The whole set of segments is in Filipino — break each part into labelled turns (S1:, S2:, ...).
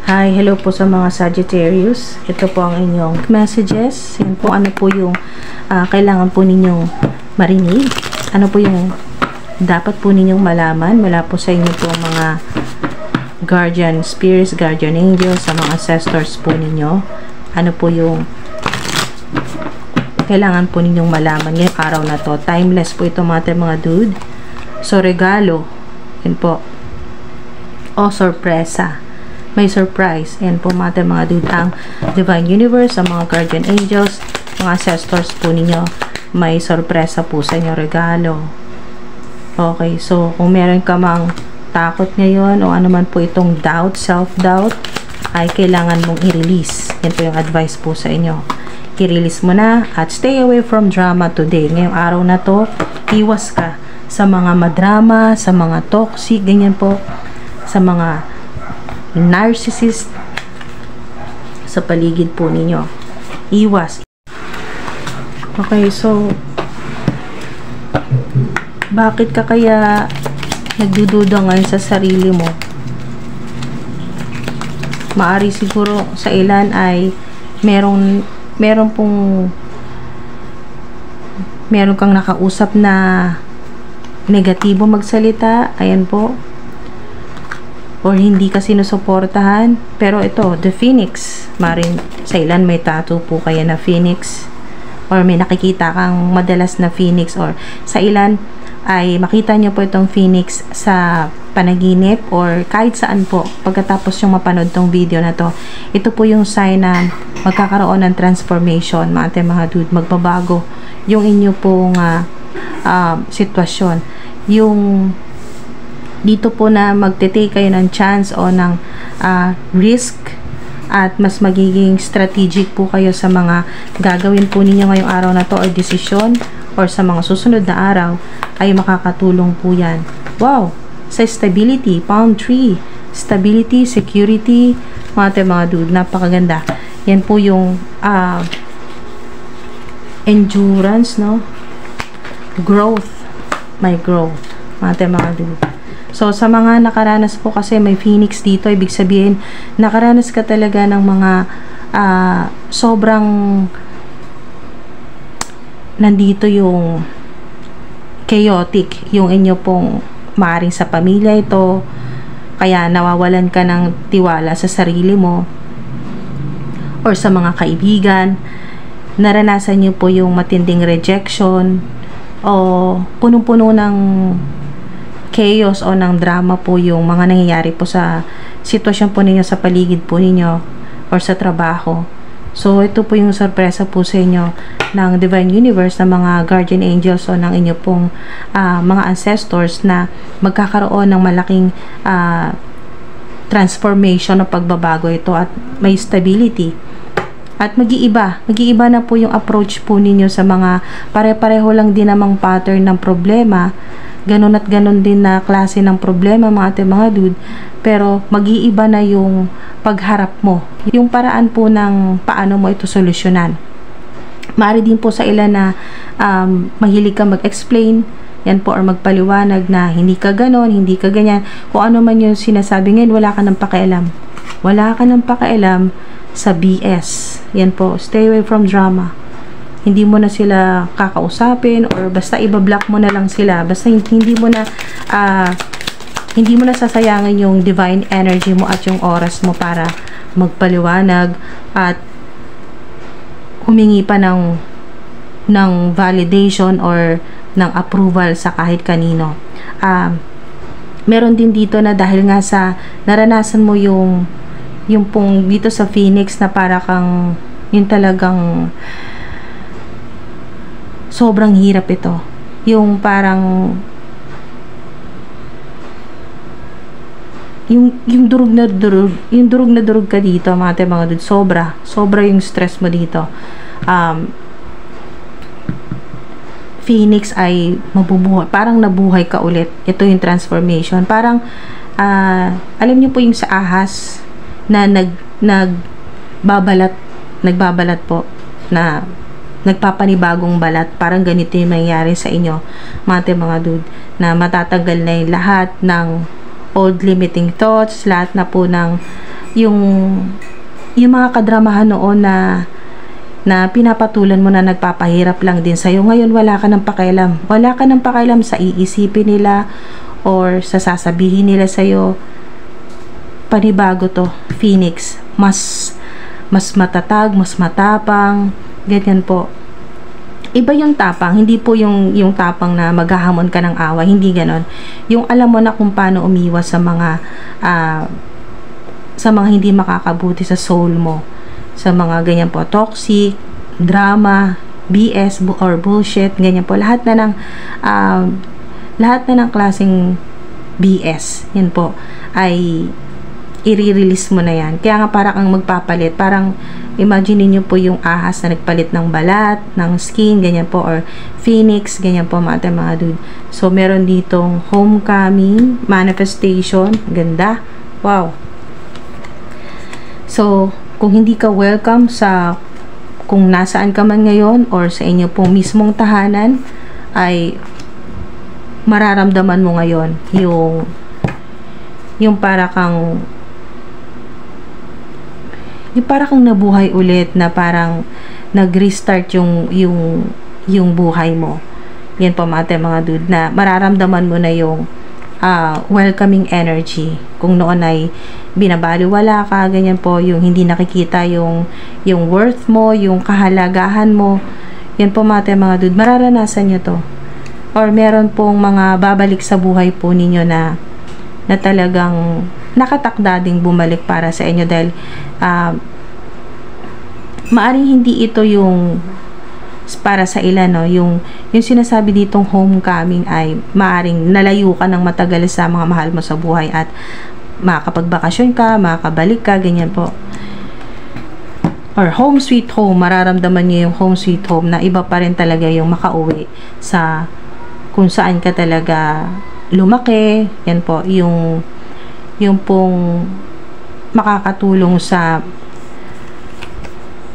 S1: Hi, hello po sa mga Sagittarius. Ito po ang inyong messages. Yan po, ano po yung kailangan po ninyong marinig. Ano po yung dapat po ninyong malaman mula po sa inyo po mga guardian spirits, guardian angels, sa mga ancestors po ninyo. Ano po yung kailangan po ninyong malaman ngayong araw na to. Timeless po ito mga dude. So, regalo. Yan po. O, sorpresa. May surprise. Yan po mga dude, ang Divine Universe, ang mga guardian angels, mga ancestors po ninyo, may sorpresa po sa inyo, regalo. Okay, so kung meron ka mang takot ngayon o ano man po itong doubt, self-doubt, ay kailangan mong i-release. Yan po yung advice po sa inyo. I-release mo na at stay away from drama today. Ngayong araw na to, iwas ka sa mga madrama, sa mga toxic, ganyan po, sa mga narcissist sa paligid po ninyo. Iwas. Okay, so bakit ka kaya nagdududa ngayon sa sarili mo? Maari siguro sa ilan ay meron kang nakausap na negatibo magsalita, ayan po, or hindi ka sinusuportahan. Pero ito, the phoenix, maring sa ilan may tattoo po kaya na phoenix, or may nakikita kang madalas na phoenix, or sa ilan ay makita nyo po itong phoenix sa panaginip or kahit saan po pagkatapos yung mapanood tong video na to. Ito po yung sign na magkakaroon ng transformation, mga dude, magbabago yung inyo pong sitwasyon. Yung dito po na magte-take kayo ng chance o ng risk at mas magiging strategic po kayo sa mga gagawin po ninyo ngayong araw na to or desisyon, or sa mga susunod na araw ay makakatulong po yan. Wow! Sa stability, palm tree, stability, security, mga dude, napakaganda. Yan po yung endurance, no? Growth, my growth, mga dude. So, sa mga nakaranas po kasi may phoenix dito, ibig sabihin, nakaranas ka talaga ng mga sobrang nandito yung chaotic, yung inyo pong maaring sa pamilya ito, kaya nawawalan ka ng tiwala sa sarili mo or sa mga kaibigan, naranasan nyo po yung matinding rejection o punong-puno ng chaos o ng drama po yung mga nangyayari po sa sitwasyon po ninyo sa paligid po ninyo or sa trabaho. So, ito po yung sorpresa po sa inyo ng Divine Universe, ng mga guardian angels o ng inyo pong mga ancestors na magkakaroon ng malaking transformation o pagbabago ito at may stability. At mag-iiba na po yung approach po ninyo sa mga pare-pareho lang din namang pattern ng problema. Ganon at ganon din na klase ng problema mga dude, pero mag-iiba na yung pagharap mo, yung paraan po ng paano mo ito solusyonan. Maaari din po sa ilan na mahilig ka mag-explain, yan po, or magpaliwanag na hindi ka ganon, hindi ka ganyan, kung ano man yung sinasabi ngayon, wala ka ng pakialam sa BS. Yan po, stay away from drama. Hindi mo na sila kakausapin or basta iba-block mo na lang sila. Basta hindi mo na sasayangin yung divine energy mo at yung oras mo para magpaliwanag at humingi pa ng validation or ng approval sa kahit kanino. Meron din dito na dahil nga sa naranasan mo yung pong dito sa Phoenix na para kang yung talagang sobrang hirap ito. Yung parang yung durug na durug ka dito, mga dude, sobra yung stress mo dito. Phoenix ay mabubuhay, parang nabuhay ka ulit. Ito yung transformation. Parang alam niyo po yung sa ahas na nagbabalat po, na nagpapanibagong balat. Parang ganito yung mangyayari sa inyo, mga dude, na matatanggal na yung lahat ng old limiting thoughts, lahat na po ng yung mga kadramahan noon na pinapatulan mo na nagpapahirap lang din sa'yo. Ngayon, wala ka ng pakialam. Wala ka ng pakialam sa iisipin nila or sa sasabihin nila sa'yo. Panibago to, Phoenix. Mas matatag, mas matapang, ganyan po. Iba yung tapang, hindi po yung tapang na maghahamon ka ng away, hindi ganon. Yung alam mo na kung paano umiwas sa mga hindi makakabuti sa soul mo, sa mga ganyan po, toxic, drama, BS or bullshit, ganyan po. Lahat na ng klaseng BS, yan po, ay i-release mo na yan. Kaya nga para kang magpapalit, parang imagine niyo po yung ahas na nagpalit ng balat, ng skin, ganyan po, or phoenix, ganyan po mga dude. So meron ditong homecoming, manifestation, ganda, wow. So kung hindi ka welcome kung nasaan ka man ngayon or sa inyo pong mismong tahanan, ay mararamdaman mo ngayon yung para kang nabuhay ulit, na parang nag-restart yung buhay mo. Yan po mga dude, na mararamdaman mo na yung welcoming energy. Kung noon ay binabaliwala ka, ganyan po, yung hindi nakikita yung worth mo, yung kahalagahan mo. Yan po mga dude, mararanasan nyo to. Or meron pong mga babalik sa buhay po ninyo na talagang nakatakda ding bumalik para sa inyo, dahil maaring hindi ito yung para sa ilan, no? Yung sinasabi ditong homecoming ay maaring nalayo ka ng matagal sa mga mahal mo sa buhay at makakapagbakasyon ka, makakabalik ka, ganyan po. Or home sweet home, mararamdaman niyo yung home sweet home, na iba pa rin talaga yung makauwi sa kung saan ka talaga lumaki. Yan po, yung pong makakatulong sa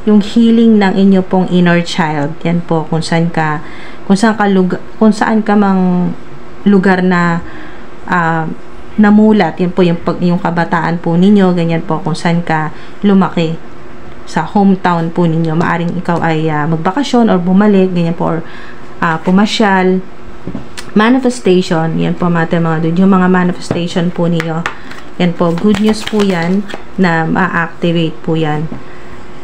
S1: yung healing ng inyo pong inner child. Yan po, kung saan ka mang lugar na namulat, yan po yung kabataan po ninyo, ganyan po, kung saan ka lumaki sa hometown po ninyo. Maaring ikaw ay magbakasyon or bumalik, ganyan po, or pumasyal. Manifestation, yan po mga dude, yung mga manifestation po niyo, yan po, good news po yan na ma-activate po yan.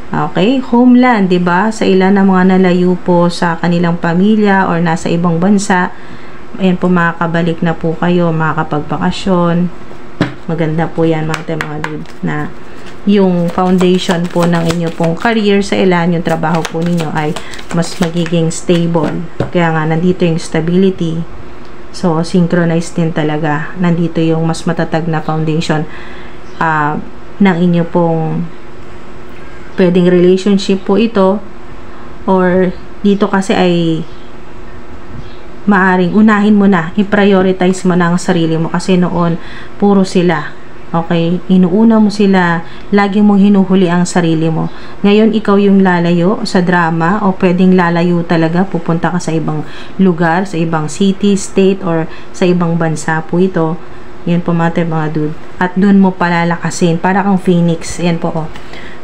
S1: Okay, homeland, 'di ba? Sa ilan ng mga nalayo po sa kanilang pamilya or nasa ibang bansa, ayan po, makakabalik na po kayo, makakapagbakasyon. Maganda po yan mga dude, na yung foundation po ng inyo pong career, sa ilan yung trabaho po ninyo ay mas magiging stable. Kaya nga nandito yung stability. So synchronized din talaga. Nandito yung mas matatag na foundation ng inyo pong pwedeng relationship po ito, or dito kasi ay maaring unahin mo na, i-prioritize mo na ang sarili mo, kasi noon puro sila, okay, inuuna mo sila, lagi mong hinuhuli ang sarili mo. Ngayon ikaw yung lalayo sa drama, o pwedeng lalayo talaga, pupunta ka sa ibang lugar, sa ibang city, state, or sa ibang bansa po ito. Yan po mga dude, at dun mo palalakasin, para kang phoenix. Yan po, oh,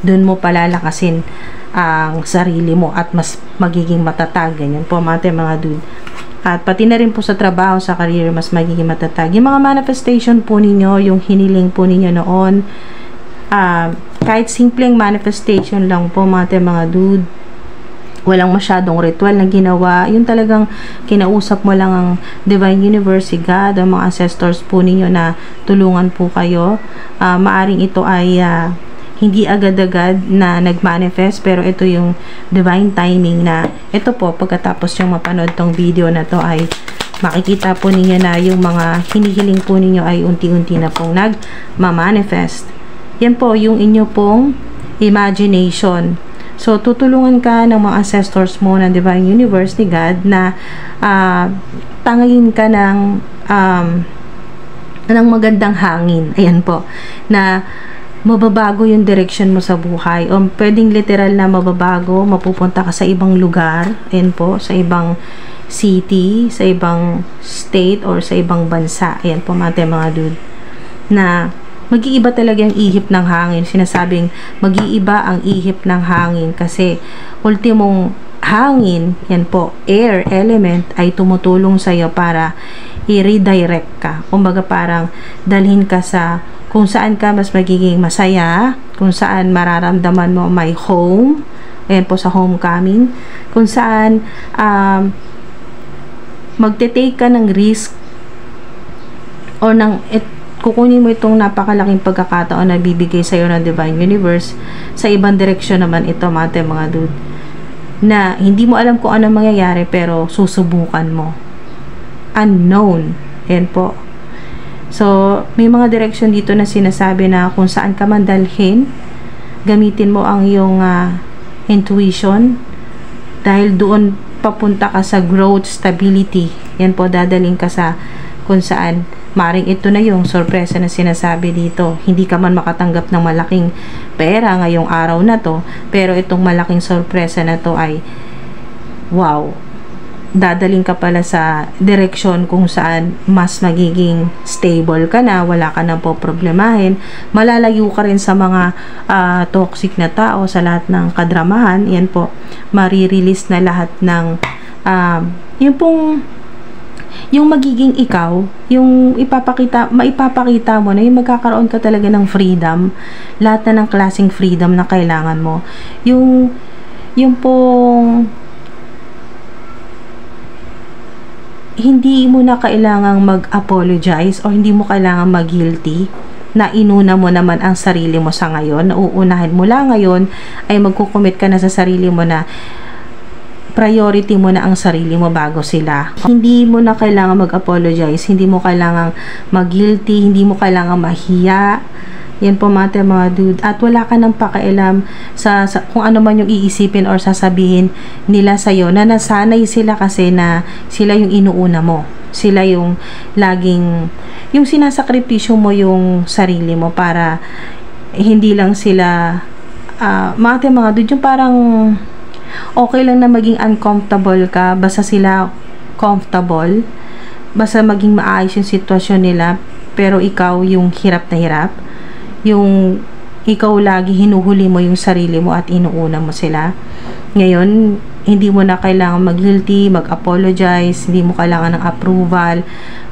S1: dun mo palalakasin ang sarili mo at mas magiging matatag. Ganyan po mga dude. At pati na rin po sa trabaho, sa career, mas magiging matatag. Yung mga manifestation po ninyo, yung hiniling po ninyo noon, kahit simpleng manifestation lang po mga dude, walang masyadong ritual na ginawa, yung talagang kinausap mo lang ang Divine Universe, si God, ang mga ancestors po ninyo na tulungan po kayo. Maaring ito ay hindi agad-agad na nag-manifest, pero ito yung divine timing na ito po, pagkatapos yung mapanood tong video na to, ay makikita po ninyo na yung mga hinihiling po ninyo ay unti-unti na pong nag-manifest. Yan po yung inyo pong imagination. So tutulungan ka ng mga ancestors mo ng Divine Universe, ni God, na tangayin ka ng magandang hangin. Ayan po, na mababago yung direction mo sa buhay, o pwedeng literal na mababago, mapupunta ka sa ibang lugar, ayan po, sa ibang city, sa ibang state, or sa ibang bansa. Ayan po mga dude, na mag-iiba talaga yung ihip ng hangin. Sinasabing mag-iiba ang ihip ng hangin kasi ultimong hangin, yan po, air element ay tumutulong sa iyo para i-redirect ka. Kumbaga parang dalhin ka sa kung saan ka mas magiging masaya, kung saan mararamdaman mo may home, ayan po sa homecoming, kung saan magte-take ka ng risk o kukunin mo itong napakalaking pagkakataon na bibigay sa iyo ng Divine Universe. Sa ibang direksyon naman ito, mga dude, na hindi mo alam kung ano mangyayari pero susubukan mo. Unknown. Ayan po. So, may mga direksyon dito na sinasabi na kung saan ka man dalhin, gamitin mo ang iyong intuition dahil doon papunta ka sa growth, stability. Yan po, dadaling ka sa kung saan maring ito na yung sorpresa na sinasabi dito. Hindi ka man makatanggap ng malaking pera ngayong araw na to, pero itong malaking sorpresa na to ay wow, dadaling ka pala sa direksyon kung saan mas magiging stable ka na, wala ka nang poproblemahin, malalayo ka rin sa mga toxic na tao, sa lahat ng kadramahan. Yan po, marirelease na lahat ng yung magiging ikaw, yung maipapakita mo na yung magkakaroon ka talaga ng freedom, lahat na ng klaseng freedom na kailangan mo. Yung pong hindi mo na kailangang mag-apologize o hindi mo kailangang mag-guilty na inuna mo naman ang sarili mo sa ngayon. Nauunahin mo lang ngayon ay magkukumit ka na sa sarili mo na priority mo na ang sarili mo bago sila. Hindi mo na kailangan mag-apologize, hindi mo kailangang mag-guilty, hindi mo kailangang mahiya. Yan po mga dude. At wala ka nang pakialam sa kung ano man yung iisipin or sasabihin nila sa'yo, na nasanay sila kasi na sila yung inuuna mo. Sila yung laging, yung sinasakripisyo mo yung sarili mo para hindi lang sila, mga dude, yung parang okay lang na maging uncomfortable ka, basta sila comfortable, basta maging maayos yung sitwasyon nila, pero ikaw yung hirap na hirap, yung ikaw lagi hinuhuli mo yung sarili mo at inuuna mo sila. Ngayon, hindi mo na kailangan mag-guilty, mag-apologize, hindi mo kailangan ng approval.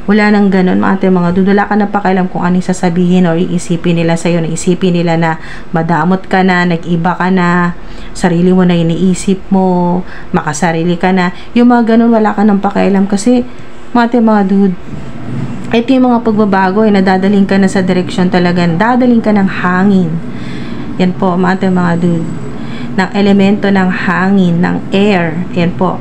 S1: Wala nang ganun, mga dude. Wala ka na pakialam kung anong sasabihin or iisipin nila sa'yo. Naisipin nila na madamot ka na, nag-iba ka na, sarili mo na iniisip mo, makasarili ka na. Yung mga ganun, wala ka nang pakialam kasi, mga dude, ito yung mga pagbabago, nadadaling ka na sa direksyon talaga, dadaling ka ng hangin. Yan po, mga dude, ng elemento ng hangin, ng air. Yan po.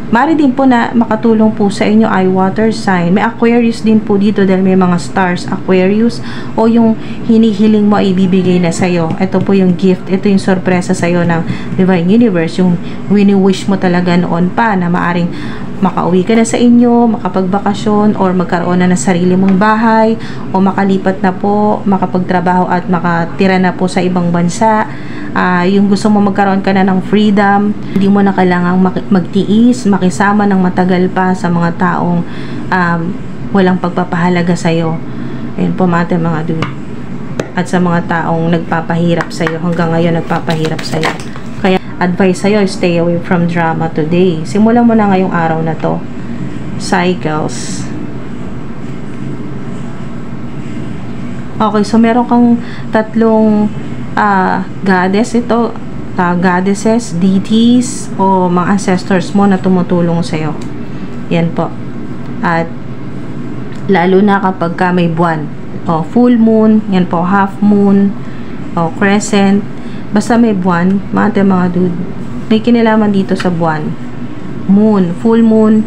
S1: Mari din po na makatulong po sa inyo ay water sign. May Aquarius din po dito dahil may mga stars Aquarius, o yung hinihiling mo ay ibibigay na sa'yo. Ito po yung gift, ito yung sorpresa sa'yo ng Divine Universe, yung wini-wish mo talaga noon pa na maaring makauwi ka na sa inyo, makapagbakasyon, or magkaroon na ng sarili mong bahay, o makalipat na po, makapagtrabaho at makatira na po sa ibang bansa. Yung gusto mo magkaroon ka na ng freedom, hindi mo na kailangang magtiis, makisama ng matagal pa sa mga taong walang pagpapahalaga sa'yo. Ayun po mga dude. At sa mga taong nagpapahirap sa'yo, hanggang ngayon nagpapahirap sa'yo. Kaya advice sa'yo, stay away from drama today. Simulan mo na ngayong araw na to. Cycles. Okay, so meron kang tatlong goddess ito, goddesses, deities, o mga ancestors mo na tumutulong sa'yo. Yan po. At lalo na kapag ka may buwan, o full moon, yan po, half moon, o crescent, basta may buwan, mga dude, may kinalaman dito sa buwan. Moon, full moon,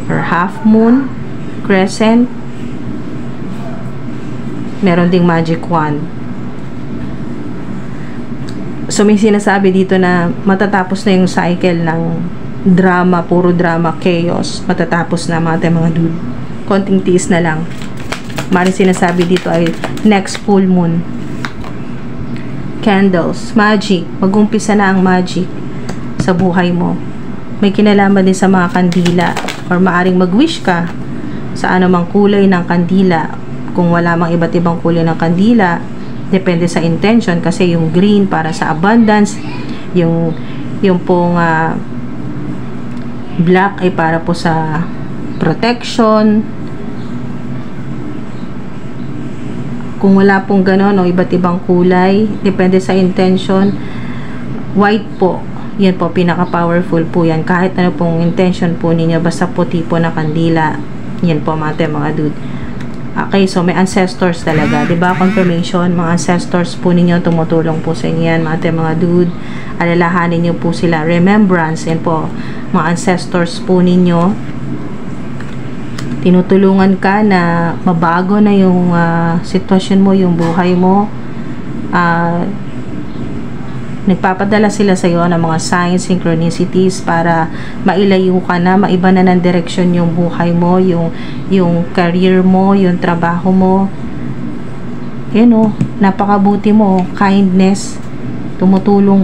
S1: or half moon, crescent, meron ding magic wand. So may sinasabi dito na matatapos na yung cycle ng drama, puro drama, chaos. Matatapos na mga dude. Konting tiis na lang. Maring sinasabi dito ay next full moon. Candles, magic. Mag-umpisa na ang magic sa buhay mo. May kinalaman din sa mga kandila, or maaring mag-wish ka sa anumang kulay ng kandila. kung wala mang iba't ibang kulay ng kandila, depende sa intention, kasi yung green para sa abundance, yung pong black ay para po sa protection. Kung wala pong ganon o iba't ibang kulay, depende sa intention, white po, yan po, pinaka-powerful po yan. Kahit ano pong intention po ninyo, basta puti po na kandila, yan po mga dude. Okay, so may ancestors talaga, diba? Confirmation, mga ancestors po ninyo, tumutulong po sa inyo yan, mga dude. Alalahanin nyo po sila. Remembrance, yan po, mga ancestors po ninyo. Tinutulungan ka na mabago na yung sitwasyon mo, yung buhay mo. Nagpapadala sila sa iyo ng mga signs, synchronicities para mailayo ka na, maiba na ng direksyon yung buhay mo, yung career mo, yung trabaho mo. Yan o, napakabuti mo, kindness, tumutulong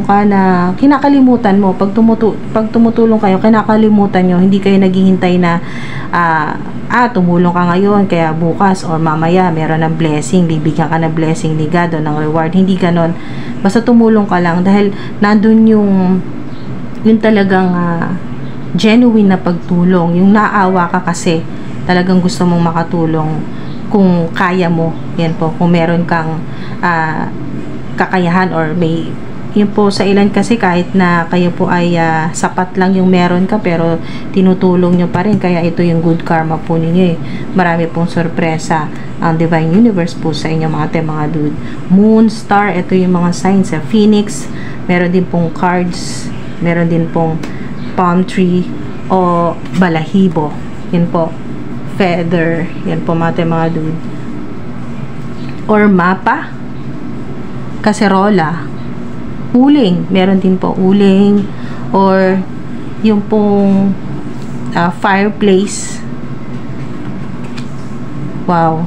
S1: ka na kinakalimutan mo. Pag tumutulong kayo, kinakalimutan nyo, hindi kayo naghihintay na tumulong ka ngayon, kaya bukas or mamaya meron ng blessing, bibigyan ka ng blessing ni God o ng reward. Hindi ganon. Basta tumulong ka lang dahil nandun yung talagang genuine na pagtulong, yung naawa ka kasi talagang gusto mong makatulong kung kaya mo. Yan po, kung meron kang kakayahan or may yun po, sa ilan kasi kahit na kayo po ay sapat lang yung meron ka, pero tinutulong nyo pa rin, kaya ito yung good karma po ninyo eh. Marami pong sorpresa ang Divine Universe po sa inyo mga dude. Moon, Star, ito yung mga signs sa Phoenix, meron din pong cards, meron din pong palm tree o balahibo, yun po, feather, yan po mga dude, or mapa, kaserola, uling, meron din po uling, or yung pong fireplace, wow,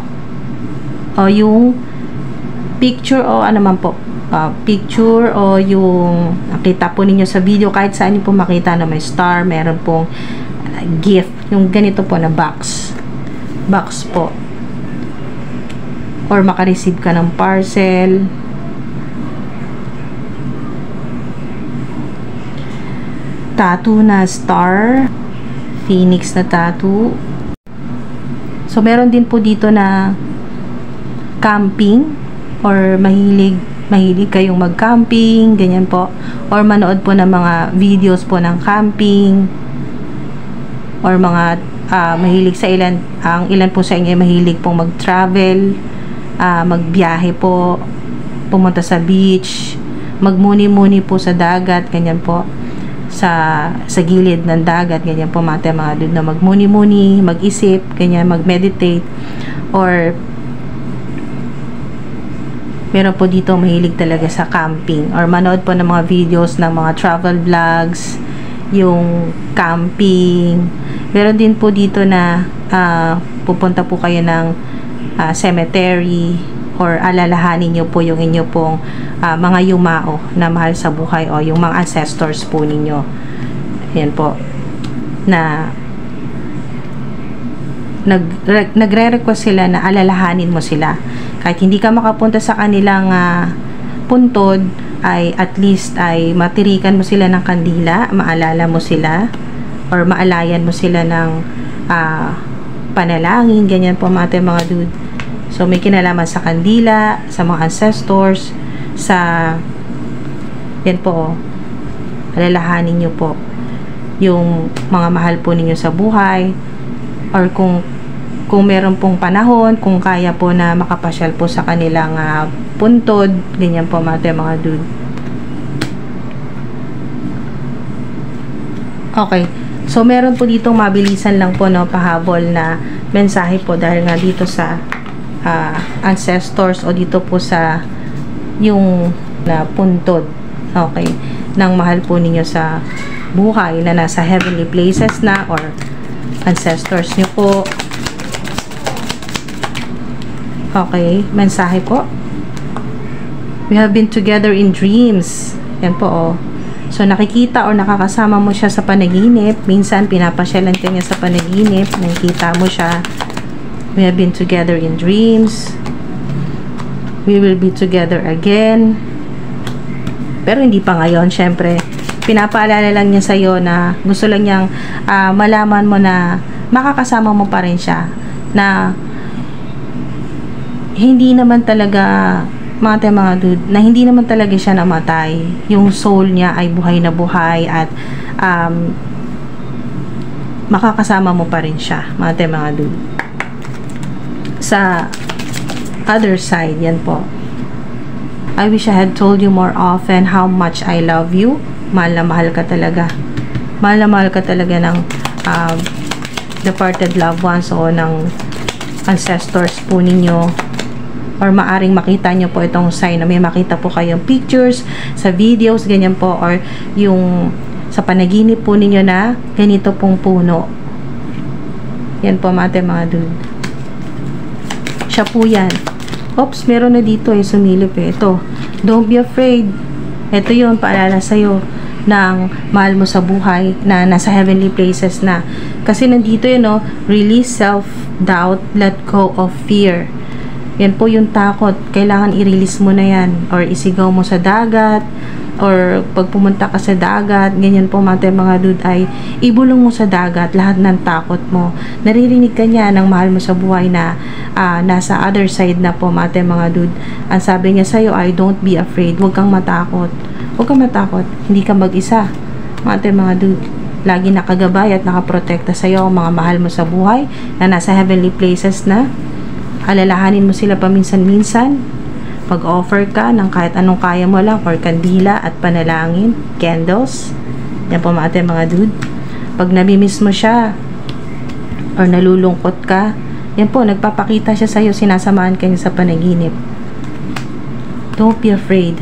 S1: o yung picture o ano man po, picture o yung nakita po ninyo sa video, kahit saan nyo po makita na may star, meron pong gift, yung ganito po na box po, or makareceive ka ng parcel, tattoo na star, phoenix na tattoo. So meron din po dito na camping, or mahilig kayong mag-camping, ganyan po, or manood po ng mga videos po ng camping, or mga mahilig sa ang ilan po sa inyo mahilig pong mag-travel, magbiyahe po, pumunta sa beach, magmuni-muni po sa dagat, ganyan po, sa gilid ng dagat, ganyan po mga dude, na magmuni-muni, mag-isip, ganyan, mag-meditate, or meron po dito mahilig talaga sa camping, or manood po ng mga videos ng mga travel vlogs, yung camping. Meron din po dito na pupunta po kayo ng cemetery, or alalahanin nyo po yung inyo pong mga yumao na mahal sa buhay, o yung mga ancestors po ninyo. Yan po, na nagre-request sila na alalahanin mo sila. Kahit hindi ka makapunta sa kanilang puntod, ay at least ay matirikan mo sila ng kandila, maalala mo sila, or maalayan mo sila ng panalangin, ganyan po mga dude. So may kinalaman sa kandila, sa mga ancestors, sa yan po, alalahanin nyo po yung mga mahal po ninyo sa buhay, or kung meron pong panahon, kung kaya po na makapasyal po sa kanilang puntod, ganyan po mga dude. Okay, so meron po ditong mabilisan lang po, no, pahabol na mensahe po, dahil nga dito sa ancestors, o dito po sa yung puntod, okay, ng mahal po ninyo sa buhay na nasa heavenly places na, or ancestors nyo po. Okay, mensahe po. We have been together in dreams. Yan po, So, nakikita or nakakasama mo siya sa panaginip. Minsan, pinapasyalan ka niya sa panaginip. Nakikita mo siya. We have been together in dreams. We will be together again. Pero hindi pa ngayon, syempre. Pinapaalala lang niya sa'yo na gusto lang niyang malaman mo na makakasama mo pa rin siya. Na hindi naman talaga, mga dude, na hindi naman talaga siya namatay. Yung soul niya ay buhay na buhay at makakasama mo pa rin siya, mga dude. Sa other side, yan po. I wish I had told you more often how much I love you. Mahal na mahal ka talaga. Mahal na mahal ka talaga ng departed loved ones o ng ancestors po ninyo. Or maaring makita nyo po itong sign na may makita po kayong pictures sa videos, ganyan po. Or yung sa panaginip po ninyo na ganito pong puno. Yan po, mga dude. Siya po yan. Oops, meron na dito eh, sumilip eh. Ito, don't be afraid. Ito yun, paalala sa'yo ng mahal mo sa buhay na nasa heavenly places na. Kasi nandito yun, no? Release self-doubt, let go of fear. Yan po yung takot. Kailangan i-release mo na yan. Or isigaw mo sa dagat. Or pag pumunta ka sa dagat, ganyan po mga dude, ay ibulong mo sa dagat lahat ng takot mo. Naririnig ka niya ng mahal mo sa buhay na nasa other side na po mga dude. Ang sabi niya sa'yo ay don't be afraid. Huwag kang matakot. Huwag kang matakot. Hindi ka mag-isa. Mga dude. Lagi nakagabay at nakaprotekta sa'yo ang mga mahal mo sa buhay na nasa heavenly places na. Alalahanin mo sila paminsan-minsan. Pag-offer ka ng kahit anong kaya mo lang or kandila at panalangin, candles. Yan po mga dude. Pag nabimiss mo siya or nalulungkot ka, yan po, nagpapakita siya sa'yo, sinasamahan ka niya sa panaginip. Don't be afraid.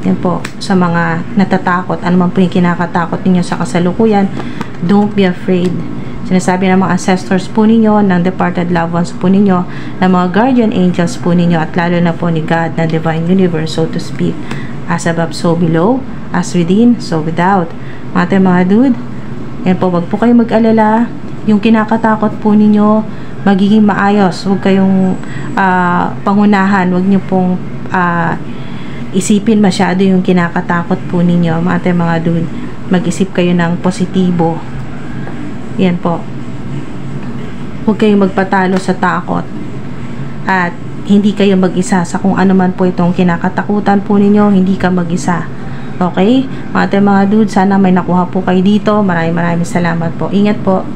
S1: Yan po, sa mga natatakot, ano man po yung kinakatakot ninyo sa kasalukuyan, don't be afraid. Sinasabi ng mga ancestors po ninyo, ng departed loved ones po ninyo, ng mga guardian angels po ninyo, at lalo na po ni God, na divine universe, so to speak. As above, so below. As within, so without. Mga dude, yan po, wag po kayo mag-alala. Yung kinakatakot po ninyo, magiging maayos. Huwag kayong pangunahan. Huwag nyo pong isipin masyado yung kinakatakot po ninyo. Mga dude, mag-isip kayo ng positibo. Yan po. Huwag kayong magpatalo sa takot. At hindi kayo mag-isa sa kung ano man po itong kinakatakutan po ninyo. Hindi ka mag-isa. Okay? Mga dude, sana may nakuha po kayo dito. Maraming salamat po. Ingat po.